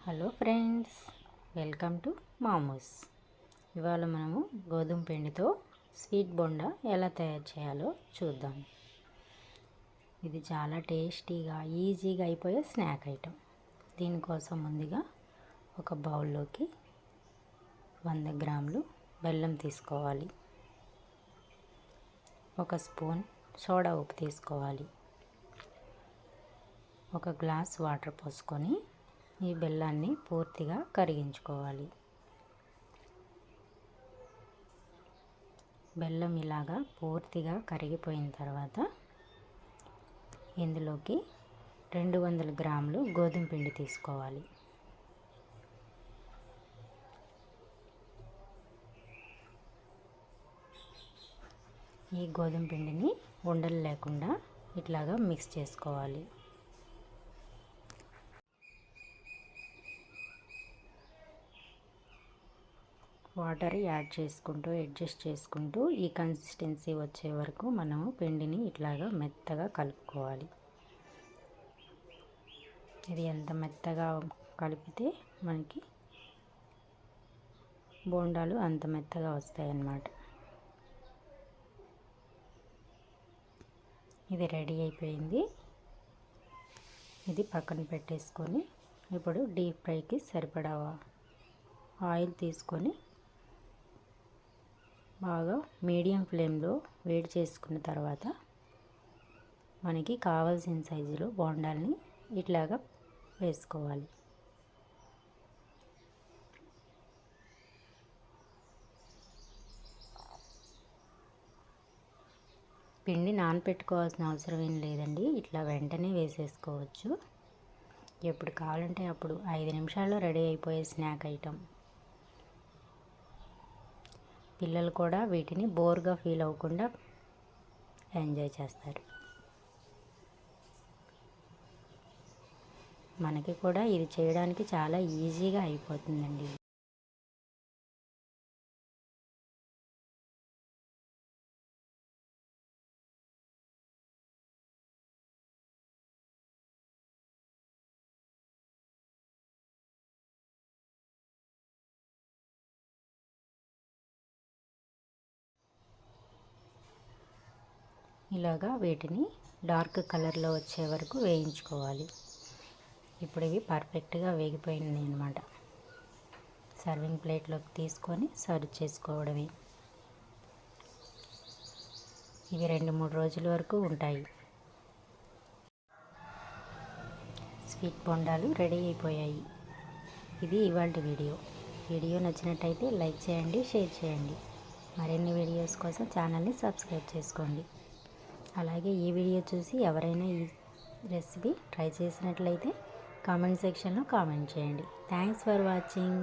Hello friends, welcome to మామూస్. ఇవాళ మనము గోధుమ పిండితో స్వీట్ బొండా ఎలా తయారు చేయాలో చూద్దాం. ఇది చాలా టేస్టీగా ఈజీగా అయిపోయే స్నాక్ ఐటెం. దీనికోసం ముందుగా ఒక బౌల్లోకి 100 గ్రాములు బెల్లం తీసుకోవాలి. ఒక స్పూన్ సోడా ఉప్పు తీసుకోవాలి. ఒక గ్లాస్ వాటర్ పోసుకొని ఈ బెల్లాన్ని పూర్తిగా కరిగించుకోవాలి. బెల్లం ఇలాగా పూర్తిగా కరిగిపోయిన తర్వాత ఇందులోకి 200 గ్రాములు గోధుమ పిండి తీసుకోవాలి. ఈ గోధుమ పిండిని ఉండలు లేకుండా ఇట్లాగా మిక్స్ చేసుకోవాలి. వాటర్ యాడ్ చేసుకుంటూ అడ్జస్ట్ చేసుకుంటూ ఈ కన్సిస్టెన్సీ వచ్చే వరకు మనము పిండిని ఇట్లాగా మెత్తగా కలుపుకోవాలి. ఇది ఎంత మెత్తగా కలిపితే మనకి బోండాలు అంత మెత్తగా వస్తాయి అన్నమాట. ఇది రెడీ అయిపోయింది. ఇది పక్కన పెట్టేసుకొని ఇప్పుడు డీప్ ఫ్రైకి సరిపడా ఆయిల్ తీసుకొని బాగా మీడియం ఫ్లేమ్లో వేడి చేసుకున్న తర్వాత మనకి కావాల్సిన సైజులో బోండాల్ని ఇట్లాగా వేసుకోవాలి. పిండి నానపెట్టుకోవాల్సిన అవసరం ఏం లేదండి, ఇట్లా వెంటనే వేసేసుకోవచ్చు. ఎప్పుడు కావాలంటే అప్పుడు 5 నిమిషాల్లో రెడీ అయిపోయే స్నాక్ ఐటెం. పిల్లలు కూడా వీటిని బోర్గా ఫీల్ అవ్వకుండా ఎంజాయ్ చేస్తారు. మనకి కూడా ఇది చేయడానికి చాలా ఈజీగా అయిపోతుందండి. ఇలాగా వీటిని డార్క్ కలర్లో వచ్చే వరకు వేయించుకోవాలి. ఇప్పుడు ఇవి పర్ఫెక్ట్గా వేగిపోయింది అన్నమాట. సర్వింగ్ ప్లేట్లోకి తీసుకొని సర్వ్ చేసుకోవడమే. ఇవి 2-3 రోజుల వరకు ఉంటాయి. స్వీట్ బొండాలు రెడీ అయిపోయాయి. ఇది ఇవాల్టి వీడియో నచ్చినట్టయితే లైక్ చేయండి, షేర్ చేయండి. మరిన్ని వీడియోస్ కోసం ఛానల్ని సబ్స్క్రైబ్ చేసుకోండి. అలాగే ఈ వీడియో చూసి ఎవరైనా ఈ రెసిపీ ట్రై చేసినట్లయితే కామెంట్ సెక్షన్లో కామెంట్ చేయండి. Thanks for watching.